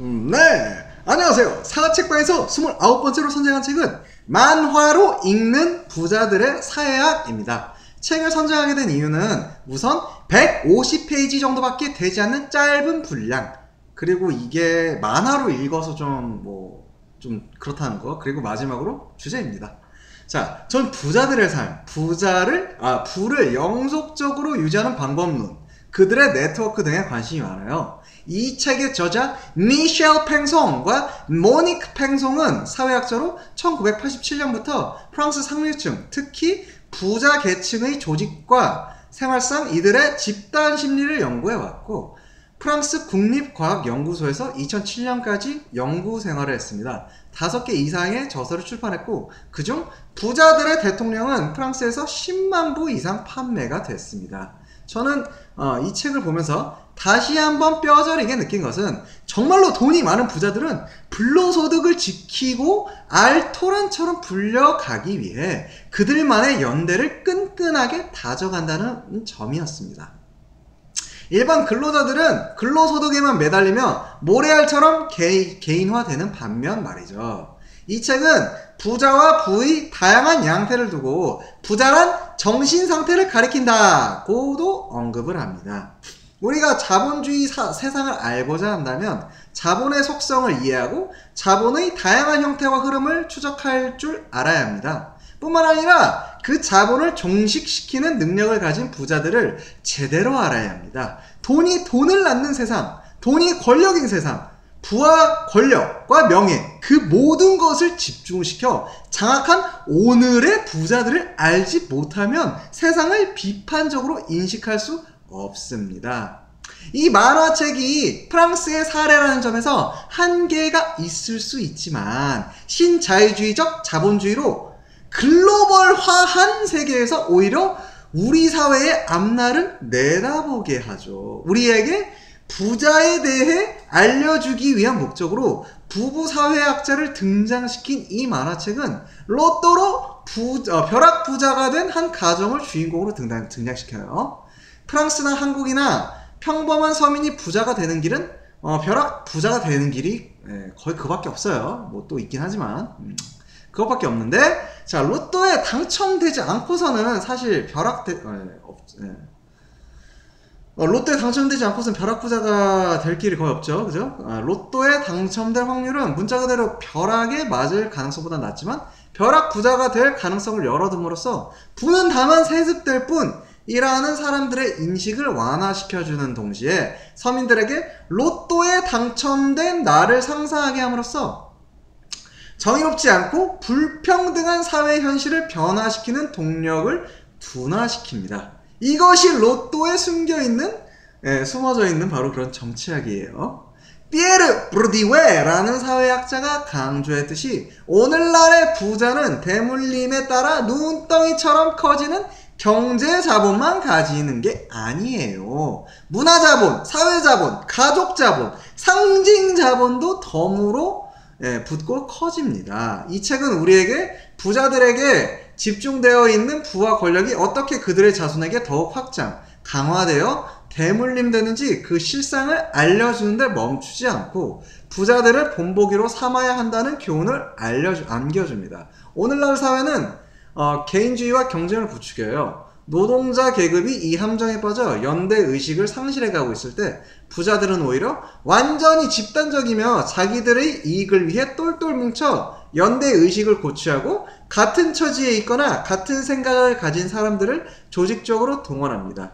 네, 안녕하세요. 사과책방에서 29번째로 선정한 책은 만화로 읽는 부자들의 사회학입니다. 책을 선정하게 된 이유는 우선 150페이지 정도밖에 되지 않는 짧은 분량, 그리고 이게 만화로 읽어서 좀 그렇다는 거, 그리고 마지막으로 주제입니다. 자, 전 부자들의 삶, 부를 영속적으로 유지하는 방법론, 그들의 네트워크 등에 관심이 많아요. 이 책의 저자 미셸 팽송과 모니크 팽송은 사회학자로 1987년부터 프랑스 상류층, 특히 부자 계층의 조직과 생활상 이들의 집단 심리를 연구해왔고, 프랑스 국립과학연구소에서 2007년까지 연구 생활을 했습니다. 5개 이상의 저서를 출판했고, 그중 부자들의 대통령은 프랑스에서 10만 부 이상 판매가 됐습니다. 저는 이 책을 보면서 다시 한번 뼈저리게 느낀 것은, 정말로 돈이 많은 부자들은 불로소득을 지키고 알토란처럼 불려가기 위해 그들만의 연대를 끈끈하게 다져간다는 점이었습니다. 일반 근로자들은 근로소득에만 매달리며 모래알처럼 개인화되는 반면 말이죠. 이 책은 부자와 부의 다양한 양태를 두고 부자란 정신상태를 가리킨다고도 언급을 합니다. 우리가 자본주의 세상을 알고자 한다면 자본의 속성을 이해하고 자본의 다양한 형태와 흐름을 추적할 줄 알아야 합니다. 뿐만 아니라 그 자본을 종식시키는 능력을 가진 부자들을 제대로 알아야 합니다. 돈이 돈을 낳는 세상, 돈이 권력인 세상, 부와 권력과 명예, 그 모든 것을 집중시켜 장악한 오늘의 부자들을 알지 못하면 세상을 비판적으로 인식할 수 없습니다. 이 만화책이 프랑스의 사례라는 점에서 한계가 있을 수 있지만, 신자유주의적 자본주의로 글로벌화한 세계에서 오히려 우리 사회의 앞날을 내다보게 하죠. 우리에게 부자에 대해 알려주기 위한 목적으로 부부사회학자를 등장시킨 이 만화책은 로또로 벼락부자가 된 한 가정을 주인공으로 등장시켜요. 프랑스나 한국이나 평범한 서민이 부자가 되는 길은 벼락부자가 되는 길이 거의 그밖에 없어요. 뭐 또 있긴 하지만 그것밖에 없는데, 자, 로또에 당첨되지 않고서는 사실 로또에 당첨되지 않고서는 벼락부자가 될 길이 거의 없죠. 그죠? 로또에 당첨될 확률은 문자 그대로 벼락에 맞을 가능성보다 낮지만 벼락부자가 될 가능성을 열어둠으로써 부는 다만 세습될 뿐이라는 사람들의 인식을 완화시켜주는 동시에 서민들에게 로또에 당첨된 나를 상상하게 함으로써 정의롭지 않고 불평등한 사회 현실을 변화시키는 동력을 둔화시킵니다. 이것이 로또에 숨어져 있는 바로 그런 정치학이에요. 피에르 브루디웨라는 사회학자가 강조했듯이 오늘날의 부자는 대물림에 따라 눈덩이처럼 커지는 경제자본만 가지는 게 아니에요. 문화자본, 사회자본, 가족자본, 상징자본도 덤으로 붙고 커집니다. 이 책은 우리에게 부자들에게 집중되어 있는 부와 권력이 어떻게 그들의 자손에게 더욱 확장, 강화되어 대물림되는지 그 실상을 알려주는데 멈추지 않고 부자들을 본보기로 삼아야 한다는 교훈을 안겨줍니다. 오늘날 사회는 개인주의와 경쟁을 부추겨요. 노동자 계급이 이 함정에 빠져 연대의식을 상실해가고 있을 때 부자들은 오히려 완전히 집단적이며 자기들의 이익을 위해 똘똘 뭉쳐 연대의식을 고취하고 같은 처지에 있거나 같은 생각을 가진 사람들을 조직적으로 동원합니다.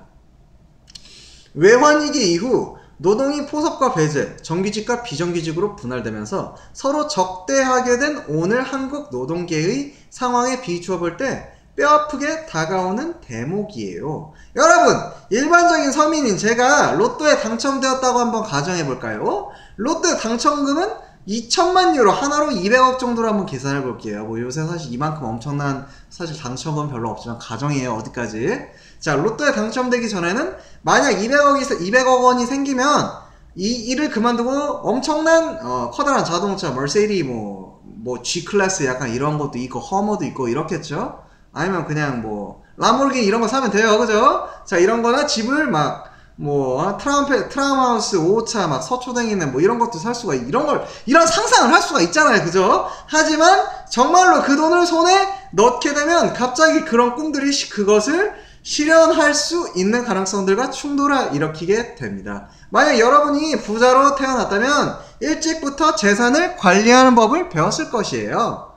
외환위기 이후 노동이 포섭과 배제, 정규직과 비정규직으로 분할되면서 서로 적대하게 된 오늘 한국 노동계의 상황에 비추어 볼 때 뼈아프게 다가오는 대목이에요. 여러분, 일반적인 서민인 제가 로또에 당첨되었다고 한번 가정해볼까요? 로또 당첨금은 2천만 유로, 하나로 200억 정도로 한번 계산해 볼게요. 뭐 요새 사실 이만큼 엄청난 사실 당첨은 별로 없지만 가정이에요. 어디까지? 자, 로또에 당첨되기 전에는 만약 200억 원이 생기면 이 일을 그만두고 엄청난 커다란 자동차, 머세디, 뭐 G클래스 약간 이런 것도 있고 허머도 있고 이렇겠죠. 아니면 그냥 뭐 라모르기니 이런 거 사면 돼요. 그죠? 자, 이런 거나 집을 막 뭐 트라우마우스 5호차 막 서초댕이네 뭐 이런 것도 살 수가 이런 상상을 할 수가 있잖아요. 그죠? 하지만 정말로 그 돈을 손에 넣게 되면 갑자기 그런 꿈들이 그것을 실현할 수 있는 가능성들과 충돌을 일으키게 됩니다. 만약 여러분이 부자로 태어났다면 일찍부터 재산을 관리하는 법을 배웠을 것이에요.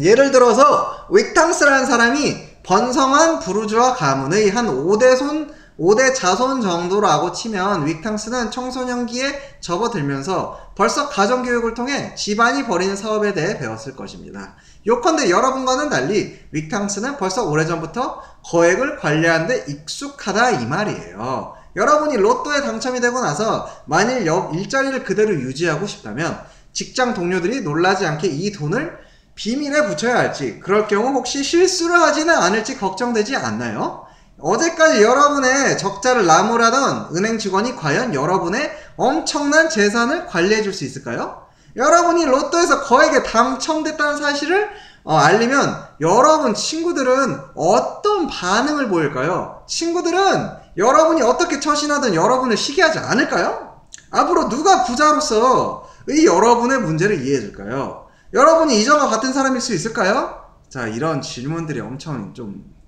예를 들어서 윅탕스라는 사람이 번성한 부르주아 가문의 한 5대 자손 정도라고 치면 윅탕스는 청소년기에 접어들면서 벌써 가정교육을 통해 집안이 벌이는 사업에 대해 배웠을 것입니다. 요컨대 여러분과는 달리 윅탕스는 벌써 오래전부터 거액을 관리하는 데 익숙하다 이 말이에요. 여러분이 로또에 당첨이 되고 나서 만일 일자리를 그대로 유지하고 싶다면 직장 동료들이 놀라지 않게 이 돈을 비밀에 붙여야 할지, 그럴 경우 혹시 실수를 하지는 않을지 걱정되지 않나요? 어제까지 여러분의 적자를 나무라던 은행 직원이 과연 여러분의 엄청난 재산을 관리해 줄 수 있을까요? 여러분이 로또에서 거액에 당첨됐다는 사실을 알리면 여러분 친구들은 어떤 반응을 보일까요? 친구들은 여러분이 어떻게 처신하든 여러분을 시기하지 않을까요? 앞으로 누가 부자로서의 여러분의 문제를 이해해 줄까요? 여러분이 이전과 같은 사람일 수 있을까요? 자, 이런 질문들이 엄청 좀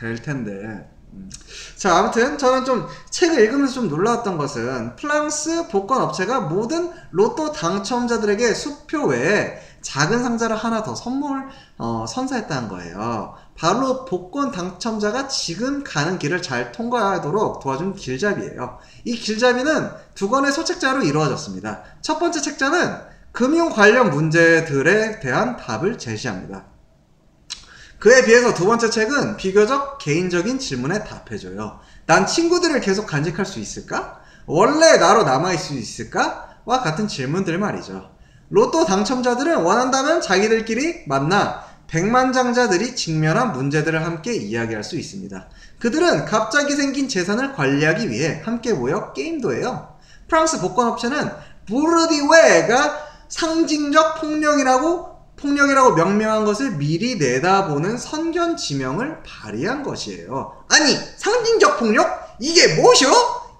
될 텐데. 자, 아무튼 저는 좀 책을 읽으면서 좀 놀라웠던 것은 프랑스 복권 업체가 모든 로또 당첨자들에게 수표 외에 작은 상자를 하나 더 선사했다는 거예요. 바로 복권 당첨자가 지금 가는 길을 잘 통과하도록 도와준 길잡이예요. 이 길잡이는 두 권의 소책자로 이루어졌습니다. 첫 번째 책자는 금융 관련 문제들에 대한 답을 제시합니다. 그에 비해서 두 번째 책은 비교적 개인적인 질문에 답해줘요. 난 친구들을 계속 간직할 수 있을까? 원래 나로 남아있을 수 있을까? 와 같은 질문들 말이죠. 로또 당첨자들은 원한다면 자기들끼리 만나 백만장자들이 직면한 문제들을 함께 이야기할 수 있습니다. 그들은 갑자기 생긴 재산을 관리하기 위해 함께 모여 게임도 해요. 프랑스 복권업체는 부르디웨가 상징적 폭력이라고 명명한 것을 미리 내다보는 선견 지명을 발휘한 것이에요. 아니, 상징적 폭력? 이게 뭐셔?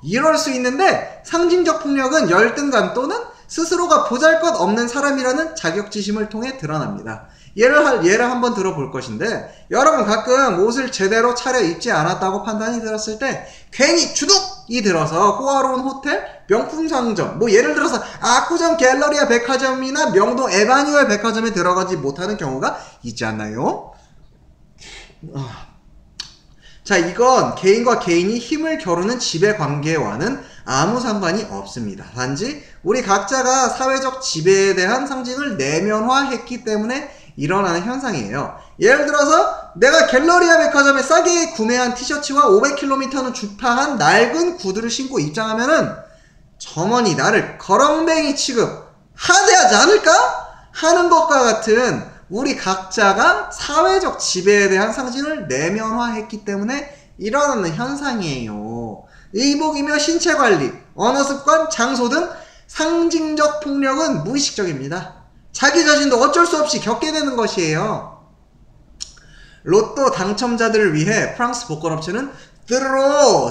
이럴 수 있는데 상징적 폭력은 열등감 또는 스스로가 보잘것없는 사람이라는 자격지심을 통해 드러납니다. 예를 한번 들어볼 것인데, 여러분 가끔 옷을 제대로 차려입지 않았다고 판단이 들었을 때 괜히 주눅이 들어서 호화로운 호텔, 명품 상점, 뭐 예를 들어서 압구정 갤러리아 백화점이나 명동 에바뉴엘 백화점에 들어가지 못하는 경우가 있지 않나요? 자, 이건 개인과 개인이 힘을 겨루는 지배관계와는 아무 상관이 없습니다. 단지 우리 각자가 사회적 지배에 대한 상징을 내면화했기 때문에 일어나는 현상이에요. 예를 들어서 내가 갤러리아 백화점에 싸게 구매한 티셔츠와 500km는 주파한 낡은 구두를 신고 입장하면은 점원이 나를 거렁뱅이 취급 하대하지 않을까? 하는 것과 같은 우리 각자가 사회적 지배에 대한 상징을 내면화했기 때문에 일어나는 현상이에요. 의복이며 신체관리, 언어습관, 장소 등 상징적 폭력은 무의식적입니다. 자기 자신도 어쩔 수 없이 겪게 되는 것이에요. 로또 당첨자들을 위해 프랑스 복권업체는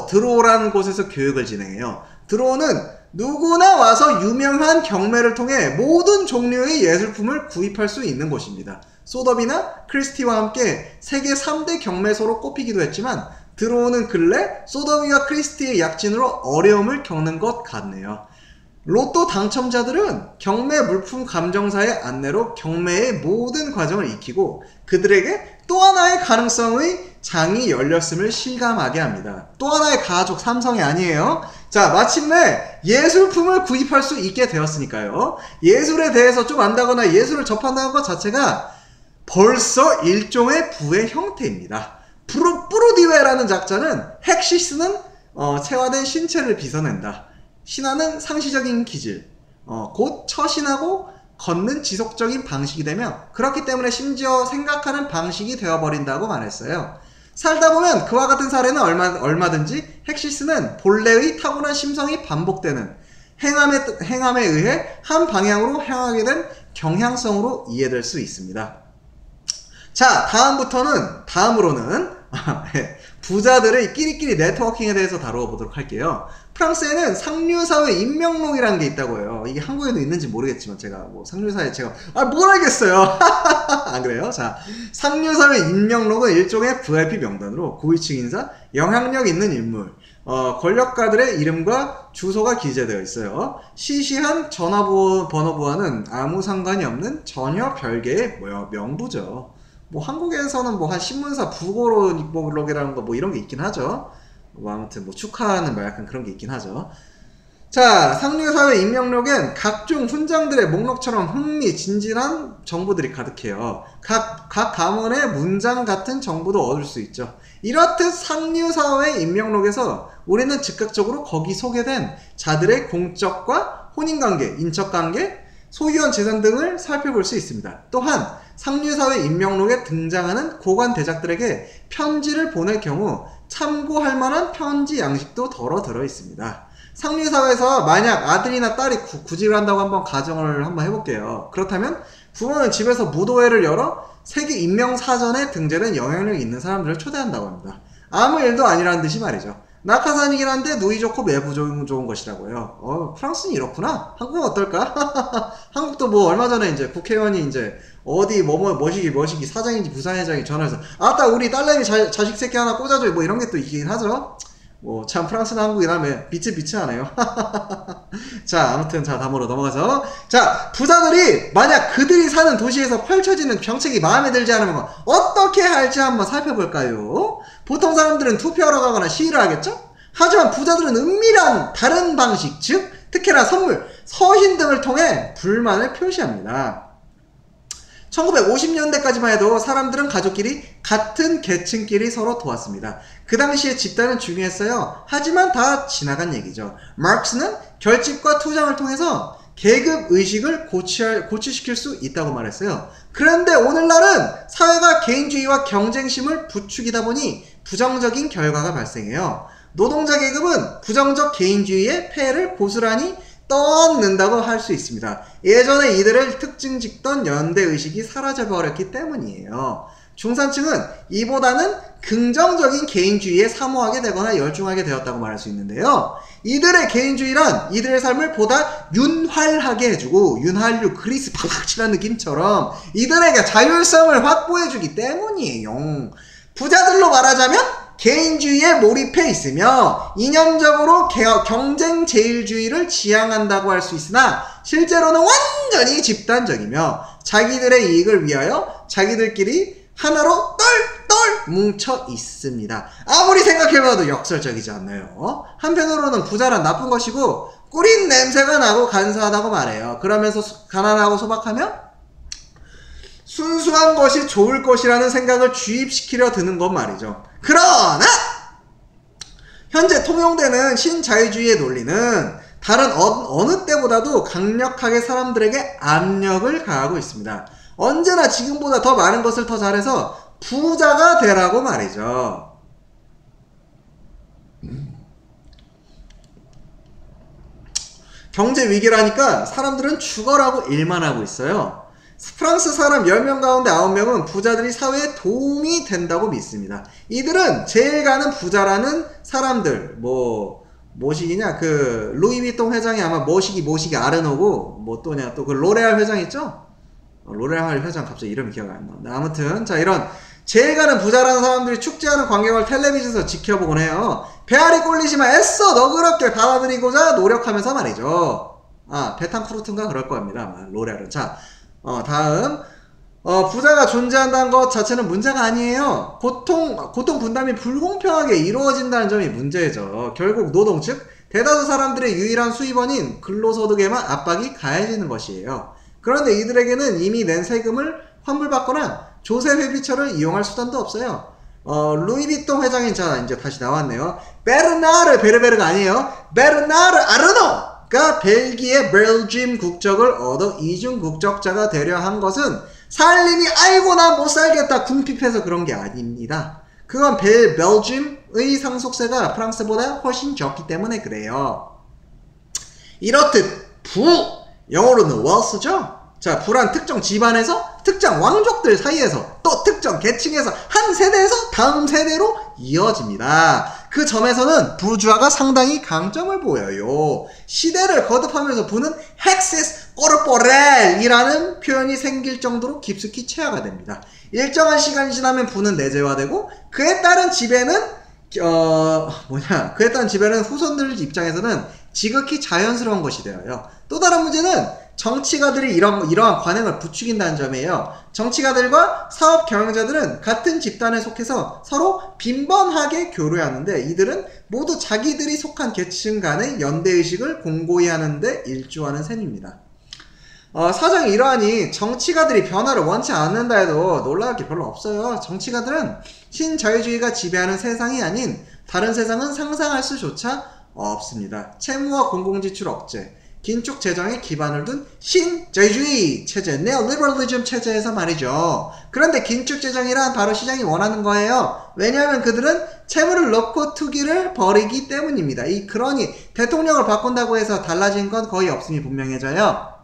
드로라는 곳에서 교육을 진행해요. 드로는 누구나 와서 유명한 경매를 통해 모든 종류의 예술품을 구입할 수 있는 곳입니다. 소더비나 크리스티와 함께 세계 3대 경매소로 꼽히기도 했지만 드로우는 근래 소더비와 크리스티의 약진으로 어려움을 겪는 것 같네요. 로또 당첨자들은 경매 물품 감정사의 안내로 경매의 모든 과정을 익히고 그들에게 또 하나의 가능성의 장이 열렸음을 실감하게 합니다. 또 하나의 가족, 삼성이 아니에요. 자, 마침내 예술품을 구입할 수 있게 되었으니까요. 예술에 대해서 좀 안다거나 예술을 접한다는 것 자체가 벌써 일종의 부의 형태입니다. 뿌르디웨라는 작자는 헥시스는 체화된 신체를 빗어낸다. 신화는 상시적인 기질, 곧 처신하고 걷는 지속적인 방식이 되며 그렇기 때문에 심지어 생각하는 방식이 되어버린다고 말했어요. 살다 보면 그와 같은 사례는 얼마든지 헥시스는 본래의 타고난 심성이 반복되는 행함에 의해 한 방향으로 향하게 된 경향성으로 이해될 수 있습니다. 자, 다음으로는 부자들의 끼리끼리 네트워킹에 대해서 다뤄보도록 할게요. 프랑스에는 상류사회 인명록이라는 게 있다고 해요. 이게 한국에도 있는지 모르겠지만 제가 뭐 상류사회 제가 뭘 알겠어요. 안 그래요? 자, 상류사회 인명록은 일종의 VIP 명단으로 고위층 인사, 영향력 있는 인물, 권력가들의 이름과 주소가 기재되어 있어요. 시시한 전화번호부와는 아무 상관이 없는 전혀 별개의 명부죠. 뭐 한국에서는 뭐 한 신문사 부고록이라는 거 뭐 이런 게 있긴 하죠. 뭐 아무튼 뭐 축하하는 뭐 약간 그런 게 있긴 하죠. 자, 상류사회 인명록엔 각종 훈장들의 목록처럼 흥미진진한 정보들이 가득해요. 각 가문의 문장 같은 정보도 얻을 수 있죠. 이렇듯 상류사회 인명록에서 우리는 즉각적으로 거기 소개된 자들의 공적과 혼인관계, 인척관계, 소유한 재산 등을 살펴볼 수 있습니다. 또한 상류사회 인명록에 등장하는 고관 대작들에게 편지를 보낼 경우 참고할 만한 편지 양식도 덜어 들어 있습니다. 상류사회에서 만약 아들이나 딸이 구직을 한다고 한번 가정을 한번 해볼게요. 그렇다면 부모는 집에서 무도회를 열어 세계 인명사전에 등재된 영향력이 있는 사람들을 초대한다고 합니다. 아무 일도 아니라는 듯이 말이죠. 낙하산이긴 한데 누이 좋고 매부 좋은 것이라고요. 프랑스는 이렇구나. 한국은 어떨까? 한국도 뭐 얼마 전에 이제 국회의원이 이제 어디 머시기 사장인지 부사회장이 전화해서 아따 우리 딸내미 자식 새끼 하나 꽂아줘 뭐 이런 게 또 있긴 하죠. 뭐 참 프랑스나 한국이라면 비슷하네요. 자, 아무튼 자 다음으로 넘어가서 자, 부자들이 만약 그들이 사는 도시에서 펼쳐지는 정책이 마음에 들지 않으면 어떻게 할지 한번 살펴볼까요? 보통 사람들은 투표하러 가거나 시위를 하겠죠? 하지만 부자들은 은밀한 다른 방식, 즉 특히나 선물, 서신 등을 통해 불만을 표시합니다. 1950년대까지만 해도 사람들은 가족끼리 같은 계층끼리 서로 도왔습니다. 그 당시에 집단은 중요했어요. 하지만 다 지나간 얘기죠. 마르크스는 결집과 투쟁을 통해서 계급 의식을 고취시킬 수 있다고 말했어요. 그런데 오늘날은 사회가 개인주의와 경쟁심을 부추기다 보니 부정적인 결과가 발생해요. 노동자 계급은 부정적 개인주의의 폐해를 고스란히 떠안는다고 할 수 있습니다. 예전에 이들을 특징 짓던 연대의식이 사라져버렸기 때문이에요. 중산층은 이보다는 긍정적인 개인주의에 사모하게 되거나 열중하게 되었다고 말할 수 있는데요. 이들의 개인주의란 이들의 삶을 보다 윤활하게 해주고 윤활유 그리스 팍팍 칠한 느낌처럼 이들에게 자율성을 확보해주기 때문이에요. 부자들로 말하자면 개인주의에 몰입해 있으며 이념적으로 경쟁제일주의를 지향한다고 할 수 있으나 실제로는 완전히 집단적이며 자기들의 이익을 위하여 자기들끼리 하나로 똘똘 뭉쳐 있습니다. 아무리 생각해봐도 역설적이지 않나요? 한편으로는 부자란 나쁜 것이고 꿀인 냄새가 나고 간사하다고 말해요. 그러면서 가난하고 소박하며 순수한 것이 좋을 것이라는 생각을 주입시키려 드는 것 말이죠. 그러나 현재 통용되는 신자유주의의 논리는 다른 어느 때보다도 강력하게 사람들에게 압력을 가하고 있습니다. 언제나 지금보다 더 많은 것을 더 잘해서 부자가 되라고 말이죠. 경제 위기라니까 사람들은 죽어라고 일만 하고 있어요. 프랑스 사람 10명 가운데 9명은 부자들이 사회에 도움이 된다고 믿습니다. 이들은 제일 가는 부자라는 사람들, 뭐시기냐, 그 루이비통 회장이 아마 모시기 아르노고 뭐 또냐 또 그 로레알 회장 있죠? 로레알 회장 갑자기 이름이 기억이 안 나. 아무튼 자, 이런 제일 가는 부자라는 사람들이 축제하는 광경을 텔레비전에서 지켜보곤 해요. 배알이 꼴리지만 애써 너그럽게 받아들이고자 노력하면서 말이죠. 베탕쿠르트인가 그럴 겁니다. 아마 로레알은. 자, 다음 부자가 존재한다는 것 자체는 문제가 아니에요. 고통 분담이 불공평하게 이루어진다는 점이 문제죠. 결국 노동, 즉 대다수 사람들의 유일한 수입원인 근로소득에만 압박이 가해지는 것이에요. 그런데 이들에게는 이미 낸 세금을 환불받거나 조세 회비처를 이용할 수단도 없어요. 루이비통 회장인, 자 이제 다시 나왔네요. 베르나르 베르베르가 아니에요. 베르나르 아르노가 벨기에 벨지움 국적을 얻어 이중 국적자가 되려 한 것은 살림이 아이고 나 못살겠다 궁핍해서 그런 게 아닙니다. 그건 벨지움의 상속세가 프랑스보다 훨씬 적기 때문에 그래요. 이렇듯 영어로는 wealth죠. 자, 부란 특정 집안에서 특정 왕족들 사이에서 또 특정 계층에서 한 세대에서 다음 세대로 이어집니다. 그 점에서는 부주아가 상당히 강점을 보여요. 시대를 거듭하면서 부는 헥시스 오르포렐이라는 표현이 생길 정도로 깊숙이 체화가 됩니다. 일정한 시간이 지나면 부는 내재화되고 그에 따른 지배는 후손들 입장에서는 지극히 자연스러운 것이 되어요. 또 다른 문제는 정치가들이 이러한 관행을 부추긴다는 점이에요. 정치가들과 사업 경영자들은 같은 집단에 속해서 서로 빈번하게 교류하는데 이들은 모두 자기들이 속한 계층 간의 연대의식을 공고히 하는데 일조하는 셈입니다. 사정이 이러하니 정치가들이 변화를 원치 않는다 해도 놀라울 게 별로 없어요. 정치가들은 신자유주의가 지배하는 세상이 아닌 다른 세상은 상상할 수조차 없습니다. 채무와 공공지출 억제, 긴축 재정에 기반을 둔 신자유주의 체제, 네오리버럴리즘 체제에서 말이죠. 그런데 긴축 재정이란 바로 시장이 원하는 거예요. 왜냐하면 그들은 채무를 넣고 투기를 벌이기 때문입니다. 그러니 대통령을 바꾼다고 해서 달라진 건 거의 없음이 분명해져요.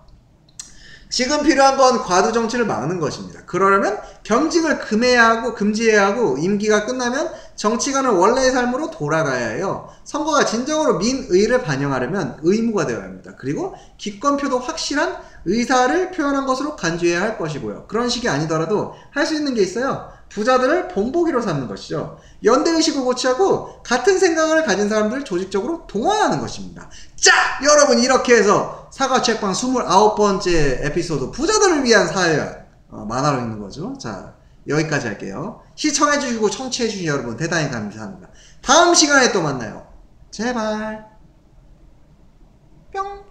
지금 필요한 건 과도 정치를 막는 것입니다. 그러려면 경직을 금지해야 하고 임기가 끝나면 정치가는 원래의 삶으로 돌아가야 해요. 선거가 진정으로 민의를 반영하려면 의무가 되어야 합니다. 그리고 기권표도 확실한 의사를 표현한 것으로 간주해야 할 것이고요. 그런 식이 아니더라도 할 수 있는 게 있어요. 부자들을 본보기로 삼는 것이죠. 연대의식을 고취하고 같은 생각을 가진 사람들을 조직적으로 동원하는 것입니다. 자, 여러분, 이렇게 해서 사과책방 29번째 에피소드 부자들을 위한 사회학 만화로 읽는 거죠. 자, 여기까지 할게요. 시청해주시고 청취해주신 여러분 대단히 감사합니다. 다음 시간에 또 만나요. 제발. 뿅.